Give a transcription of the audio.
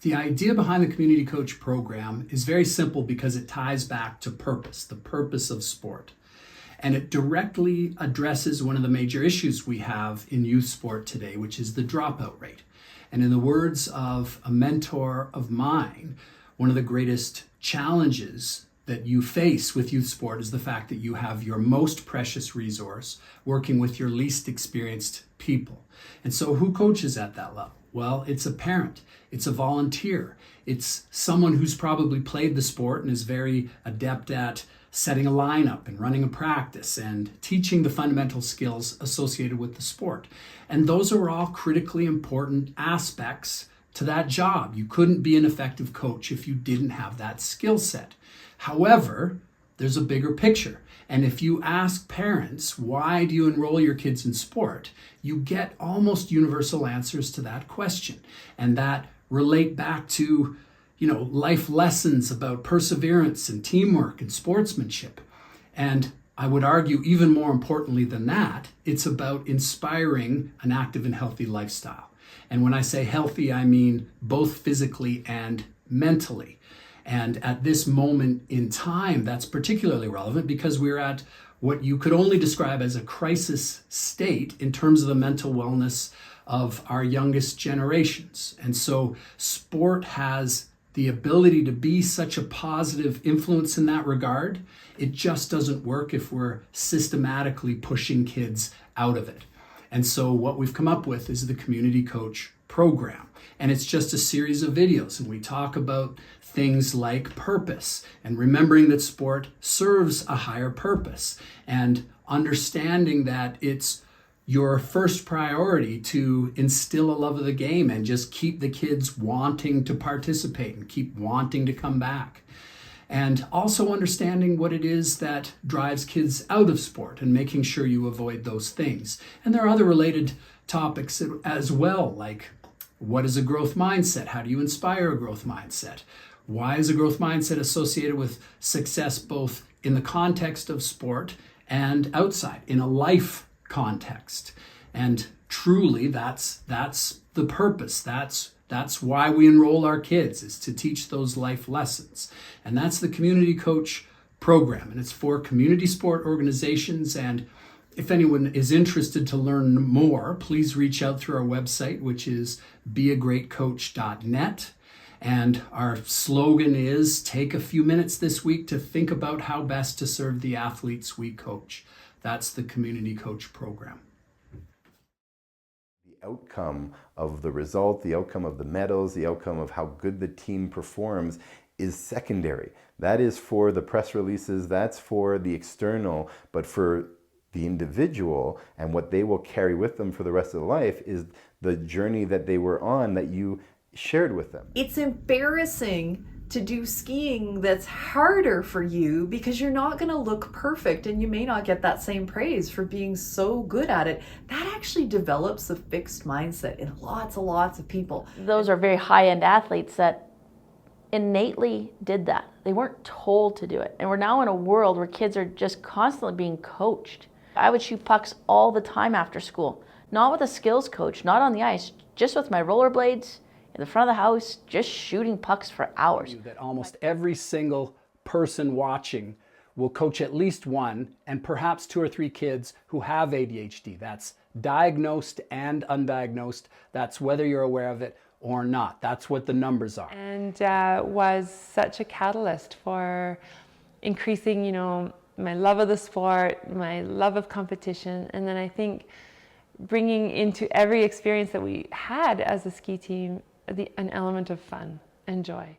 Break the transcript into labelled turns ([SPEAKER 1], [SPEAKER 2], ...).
[SPEAKER 1] The idea behind the Community Coach program is very simple because it ties back to purpose, the purpose of sport. And it directly addresses one of the major issues we have in youth sport today, which is the dropout rate. And in the words of a mentor of mine, one of the greatest challenges that you face with youth sport is the fact that you have your most precious resource working with your least experienced people. And so who coaches at that level? Well, it's a parent, it's a volunteer, it's someone who's probably played the sport and is very adept at setting a lineup and running a practice and teaching the fundamental skills associated with the sport. And those are all critically important aspects to that job. You couldn't be an effective coach if you didn't have that skill set. However, there's a bigger picture. And if you ask parents, why do you enroll your kids in sport? You get almost universal answers to that question. And that relate back to, life lessons about perseverance and teamwork and sportsmanship. And I would argue even more importantly than that, it's about inspiring an active and healthy lifestyle. And when I say healthy, I mean both physically and mentally. And at this moment in time, that's particularly relevant because we're at what you could only describe as a crisis state in terms of the mental wellness of our youngest generations. And so sport has the ability to be such a positive influence in that regard. It just doesn't work if we're systematically pushing kids out of it. And so what we've come up with is the Community Coach program. And it's just a series of videos. And we talk about things like purpose and remembering that sport serves a higher purpose and understanding that it's your first priority to instill a love of the game and just keep the kids wanting to participate and keep wanting to come back. And also understanding what it is that drives kids out of sport and making sure you avoid those things. And there are other related topics as well, like what is a growth mindset? How do you inspire a growth mindset? Why is a growth mindset associated with success both in the context of sport and outside, in a life context? And truly, that's the purpose. That's why we enroll our kids, is to teach those life lessons. And that's the Community Coach program. And it's for community sport organizations. And if anyone is interested to learn more, please reach out through our website, which is beagreatcoach.net. And our slogan is, take a few minutes this week to think about how best to serve the athletes we coach. That's the Community Coach program.
[SPEAKER 2] The outcome of the result, the outcome of the medals, the outcome of how good the team performs is secondary. That is for the press releases, that's for the external, but for the individual and what they will carry with them for the rest of their life is the journey that they were on that you shared with them.
[SPEAKER 3] It's embarrassing to do skiing that's harder for you because you're not going to look perfect and you may not get that same praise for being so good at it. That actually develops a fixed mindset in lots and lots of people.
[SPEAKER 4] Those are very high-end athletes that innately did that. They weren't told to do it. And we're now in a world where kids are just constantly being coached. I would shoot pucks all the time after school, not with a skills coach, not on the ice, just with my rollerblades in the front of the house, just shooting pucks for hours.
[SPEAKER 1] That almost every single person watching will coach at least one and perhaps 2 or 3 kids who have ADHD. That's diagnosed and undiagnosed. That's whether you're aware of it or not. That's what the numbers are.
[SPEAKER 5] And was such a catalyst for increasing, my love of the sport, my love of competition, and then I think bringing into every experience that we had as a ski team an element of fun and joy.